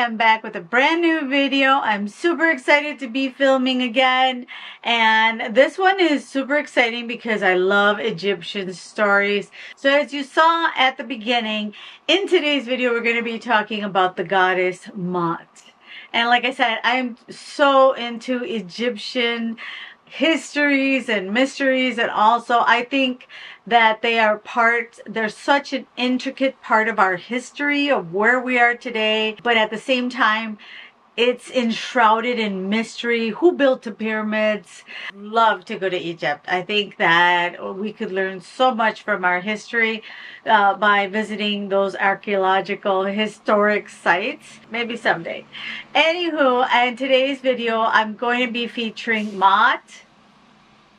am back with a brand new video. I'm super excited to be filming again, and this one is super exciting because I love Egyptian stories. So as you saw at the beginning, in today's video we're going to be talking about the goddess Mot. And like I said, I'm so into Egyptian histories and mysteries, and also I think that they're such an intricate part of our history of where we are today, but at the same time it's enshrouded in mystery. Who built the pyramids? Love to go to Egypt. I think that we could learn so much from our history by visiting those archaeological historic sites. Maybe someday. Anywho, in today's video, I'm going to be featuring Mot.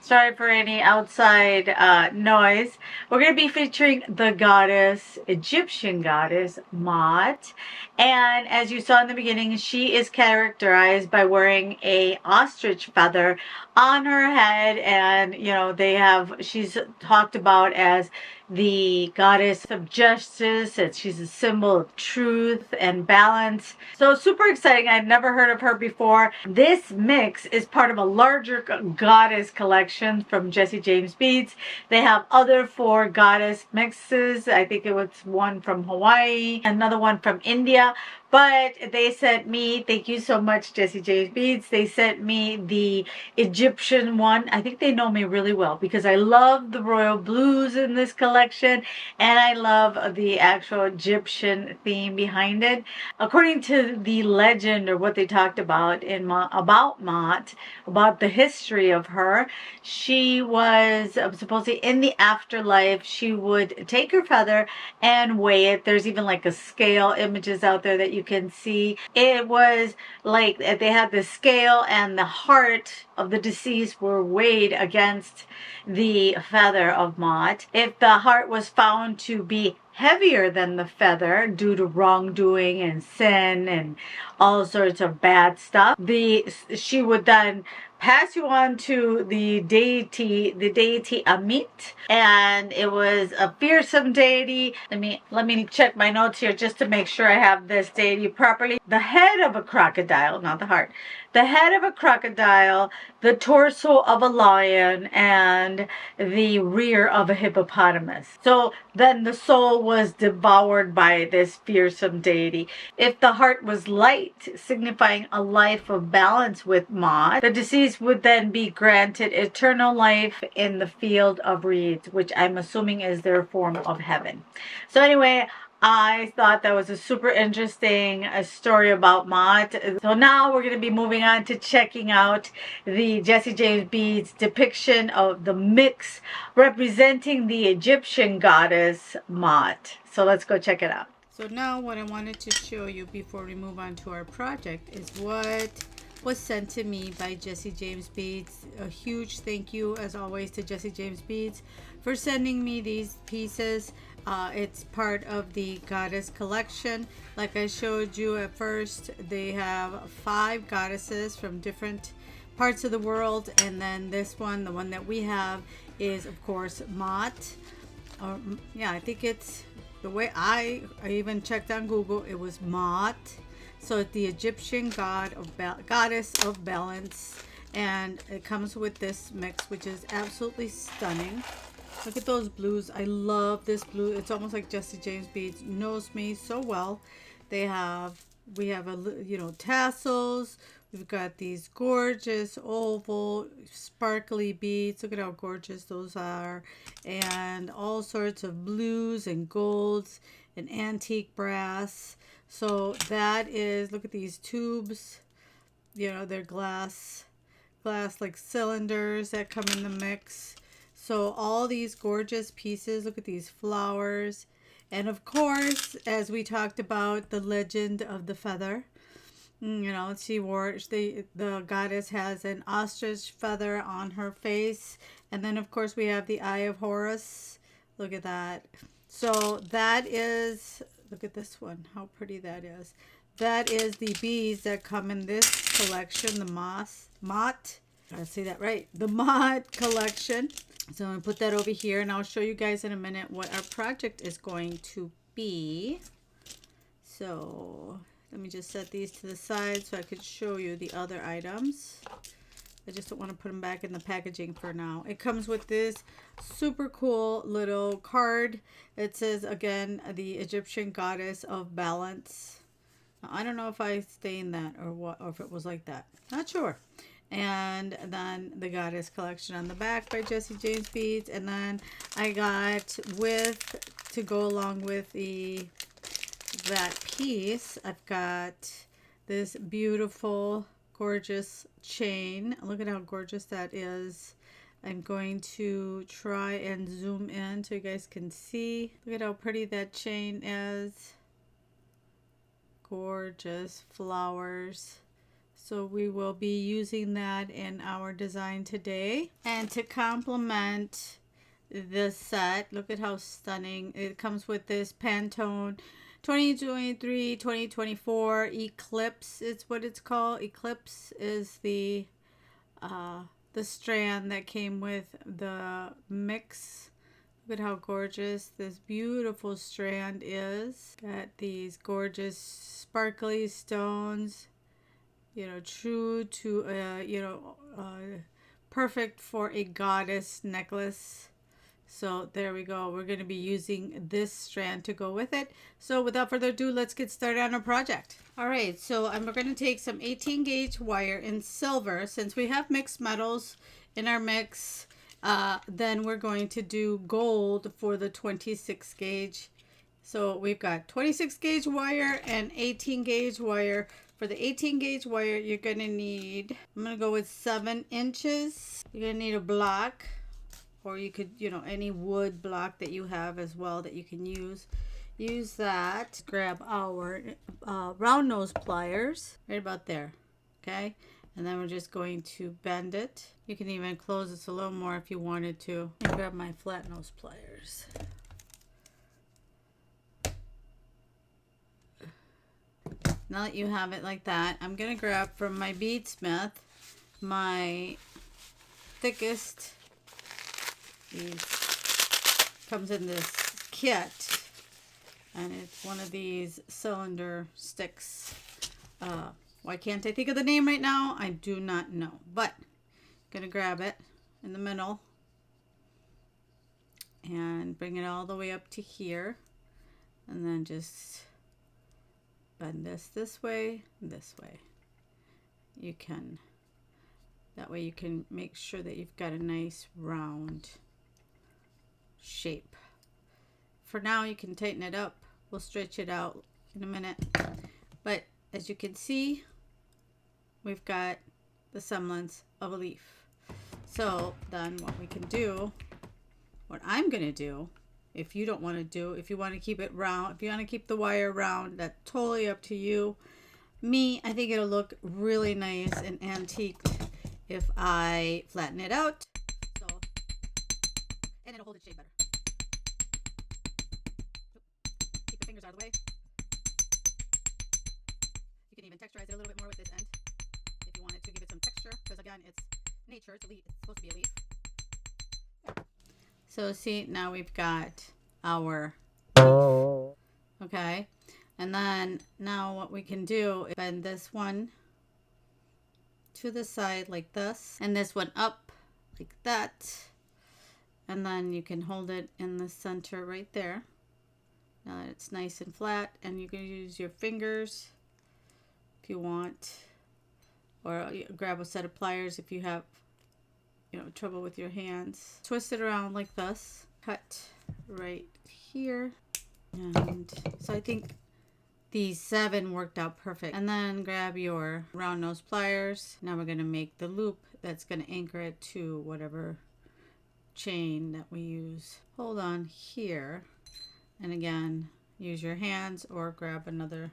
Sorry for any outside noise. We're going to be featuring the goddess, Egyptian goddess, Mot. And as you saw in the beginning, she is characterized by wearing a ostrich feather on her head. And, you know, she's talked about as the goddess of justice, and she's a symbol of truth and balance. So super exciting. I'd never heard of her before. This mix is part of a larger goddess collection from Jesse James Beads. They have other 4 goddess mixes. I think it was one from Hawaii, another one from India. But they sent me, thank you so much, Jesse James Beads. They sent me the Egyptian one. I think they know me really well because I love the royal blues in this collection, and I love the actual Egyptian theme behind it. According to the legend, or what they talked about about Mot, about the history of her, she was supposedly in the afterlife. She would take her feather and weigh it. There's even like a scale, images out there that you can see. It was like they had the scale, and the heart of the deceased were weighed against the feather of Mot. If the heart was found to be heavier than the feather due to wrongdoing and sin and all sorts of bad stuff, she would then pass you on to the deity Amit, and it was a fearsome deity. Let me check my notes here just to make sure I have this deity properly. The head of a crocodile, not the heart. The head of a crocodile, the torso of a lion, and the rear of a hippopotamus. So then the soul was devoured by this fearsome deity. If the heart was light, signifying a life of balance with Mot, the deceased would then be granted eternal life in the field of reeds, which I'm assuming is their form of heaven. So anyway, I thought that was a super interesting story about Mot. So now we're going to be moving on to checking out the Jesse James Beads depiction of the mix representing the Egyptian goddess Mot. So let's go check it out. So now what I wanted to show you before we move on to our project is what was sent to me by Jesse James Beads. A huge thank you as always to Jesse James Beads for sending me these pieces. It's part of the goddess collection. Like I showed you at first, they have 5 goddesses from different parts of the world, and then this one, the one that we have, is of course Mot. Yeah, I think it's the way I even checked on Google. It was Mot. So it's the Egyptian goddess of balance, and it comes with this mix, which is absolutely stunning. Look at those blues. I love this blue. It's almost like Jesse James Beads knows me so well. We have tassels. We've got these gorgeous oval sparkly beads. Look at how gorgeous those are, and all sorts of blues and golds and antique brass. So that is, look at these tubes, they're glass like cylinders that come in the mix. So all these gorgeous pieces, look at these flowers. And of course, as we talked about, the legend of the feather. The goddess has an ostrich feather on her face. And then of course we have the Eye of Horus. Look at that. So that is, look at this one, how pretty that is. That is the beads that come in this collection, the Mot. Gotta say that right. The Mot collection. So I'm going to put that over here, and I'll show you guys in a minute what our project is going to be. So Let me just set these to the side so I could show you the other items. I just don't want to put them back in the packaging for now. It comes with this super cool little card. It says, again, the Egyptian goddess of balance. Now, I don't know if I stained that or what, or if it was like that. Not sure. And then the goddess collection on the back by Jesse James Beads. And then I got to go along with that piece, I've got this beautiful, gorgeous chain. Look at how gorgeous that is. I'm going to try and zoom in so you guys can see. Look at how pretty that chain is. Gorgeous flowers. So we will be using that in our design today. And to complement this set, look at how stunning. It comes with this Pantone 2023-2024 Eclipse. It's what it's called. Eclipse is the strand that came with the mix. Look at how gorgeous this beautiful strand is. Got these gorgeous sparkly stones. You know, true to perfect for a goddess necklace. So there we go. We're going to be using this strand to go with it. So without further ado, let's get started on our project. All right, so we're going to take some 18 gauge wire in silver. Since we have mixed metals in our mix, then we're going to do gold for the 26 gauge. So we've got 26 gauge wire and 18 gauge wire. For the 18 gauge wire, you're going to need, I'm going to go with 7 inches. You're going to need a block. Or you could, any wood block that you have as well that you can use. Use that. Grab our round nose pliers right about there. Okay. And then we're just going to bend it. You can even close this a little more if you wanted to. And grab my flat nose pliers. Now that you have it like that, I'm going to grab from my beadsmith my thickest. These comes in this kit, and it's one of these cylinder sticks. Why can't I think of the name right now? I do not know, but I'm gonna grab it in the middle and bring it all the way up to here, and then just bend this way, this way. You can, that way you can make sure that you've got a nice round shape. For now, you can tighten it up. We'll stretch it out in a minute. But as you can see, we've got the semblance of a leaf. So then what we can do, what I'm going to do, if you don't want to do, if you want to keep it round, if you want to keep the wire round, that's totally up to you. Me, I think it'll look really nice and antiqued if I flatten it out. So, and it'll hold its shape better. Keep the fingers out of the way. You can even texturize it a little bit more with this end if you wanted to give it some texture, because again, it's nature, it's a leaf, it's supposed to be a leaf. So see, now we've got our leaf. Okay, and then now what we can do is bend this one to the side like this, and this one up like that, and then you can hold it in the center right there. Now that it's nice and flat, and you can use your fingers if you want, or grab a set of pliers if you have trouble with your hands. Twist it around like this, cut right here, and so I think these 7 worked out perfect. And then grab your round nose pliers. Now we're going to make the loop that's going to anchor it to whatever chain that we use. Hold on here, and again, use your hands or grab another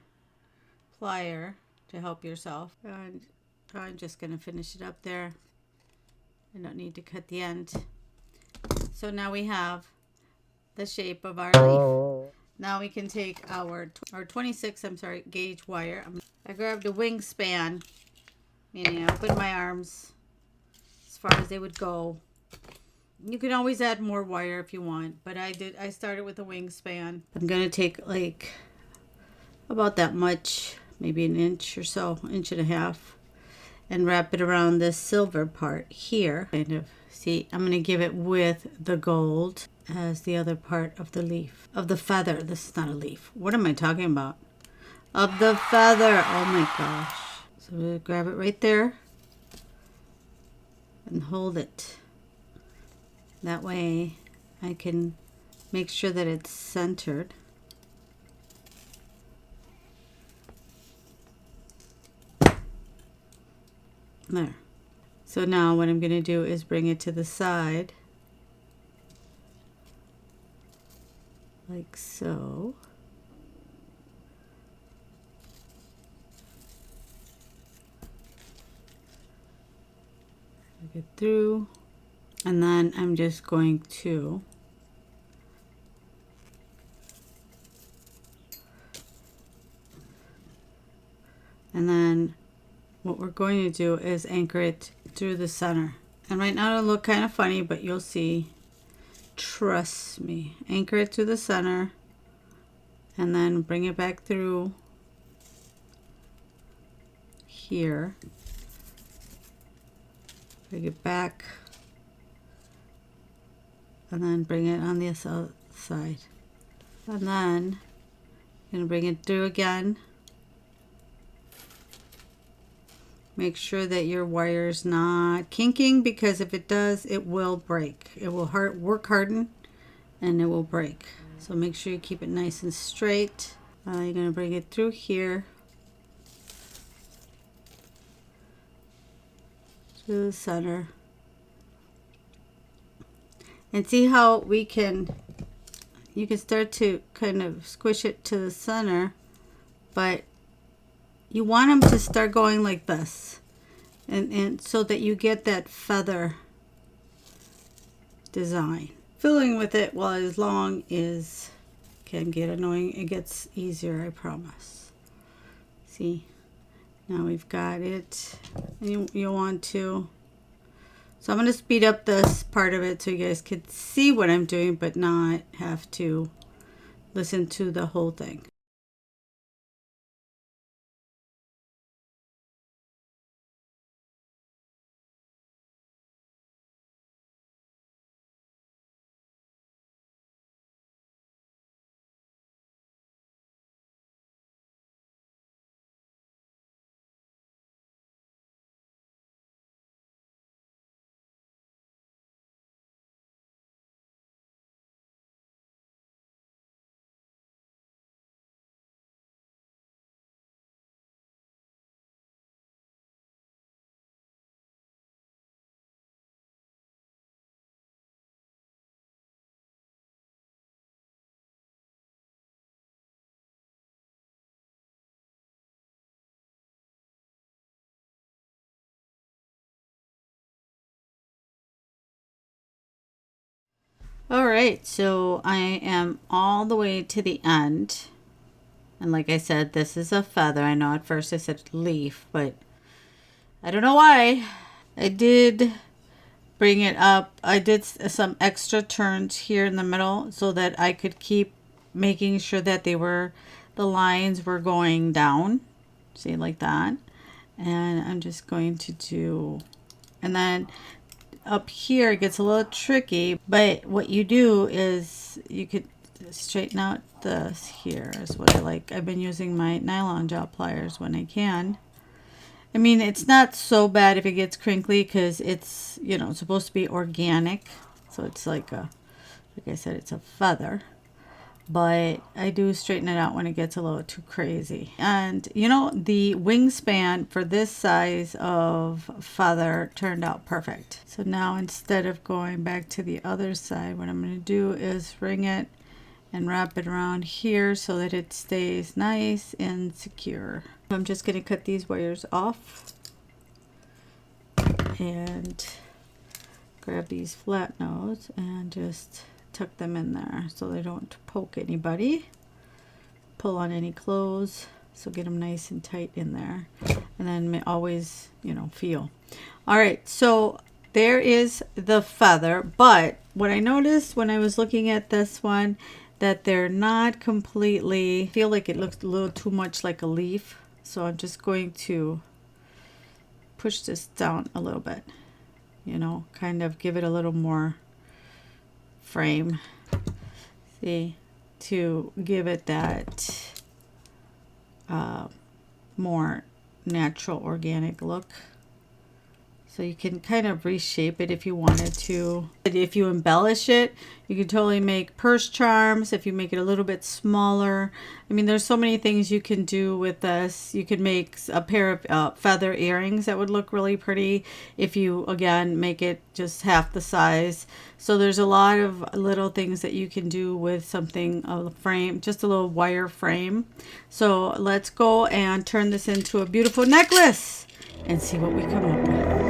plier to help yourself. And I'm just going to finish it up there. I don't need to cut the end. So now we have the shape of our leaf. Now we can take our 26 gauge wire. I grabbed a wingspan, meaning I opened my arms as far as they would go. You can always add more wire if you want, but I started with a wingspan. I'm gonna take like about that much, maybe an inch or so, inch and a half, and wrap it around this silver part here. Kind of, see, I'm going to give it with the gold as the other part of the leaf, of the feather. This is not a leaf. What am I talking about? Of the feather. Oh my gosh. So we'll grab it right there and hold it. That way I can make sure that it's centered. There. So now what I'm going to do is bring it to the side, like so. Get through, and then I'm just going to what we're going to do is anchor it through the center. And right now it'll look kind of funny, but you'll see. Trust me. Anchor it to the center and then bring it back through here. Bring it back and then bring it on the other side. And then I'm going to bring it through again. Make sure that your wire's not kinking, because if it does, it will break. It will work harden and it will break. So make sure you keep it nice and straight. You're going to bring it through here to the center. And see how you can start to kind of squish it to the center, but you want them to start going like this, and so that you get that feather design. Filling with it, well, as long as can get annoying, it gets easier, I promise. See, now we've got it, and you want to. So I'm going to speed up this part of it so you guys can see what I'm doing, but not have to listen to the whole thing. All right, so I am all the way to the end. And like I said, this is a feather. I know at first I said leaf, but I don't know why. I did bring it up. I did some extra turns here in the middle so that I could keep making sure that the lines were going down. See, like that. And I'm just going to do, and then up here it gets a little tricky, but what you do is you could straighten out this here is what I like. I've been using my nylon jaw pliers when I can. I mean, it's not so bad if it gets crinkly, because it's, you know, it's supposed to be organic, so it's like I said, it's a feather. But I do straighten it out when it gets a little too crazy. And you know, the wingspan for this size of feather turned out perfect. So now instead of going back to the other side, what I'm going to do is ring it and wrap it around here so that it stays nice and secure. I'm just going to cut these wires off and grab these flat nose and just tuck them in there so they don't poke anybody, pull on any clothes. So get them nice and tight in there, and then always, you know, feel. All right, so there is the feather. But what I noticed when I was looking at this one, that they're not completely, I feel like it looks a little too much like a leaf. So I'm just going to push this down a little bit, you know, kind of give it a little more frame, see, to give it that more natural organic look. So you can kind of reshape it if you wanted to. If you embellish it, you can totally make purse charms. If you make it a little bit smaller, I mean, there's so many things you can do with this. You can make a pair of feather earrings that would look really pretty if you, again, make it just half the size. So there's a lot of little things that you can do with something, a frame, just a little wire frame. So let's go and turn this into a beautiful necklace and see what we come up with.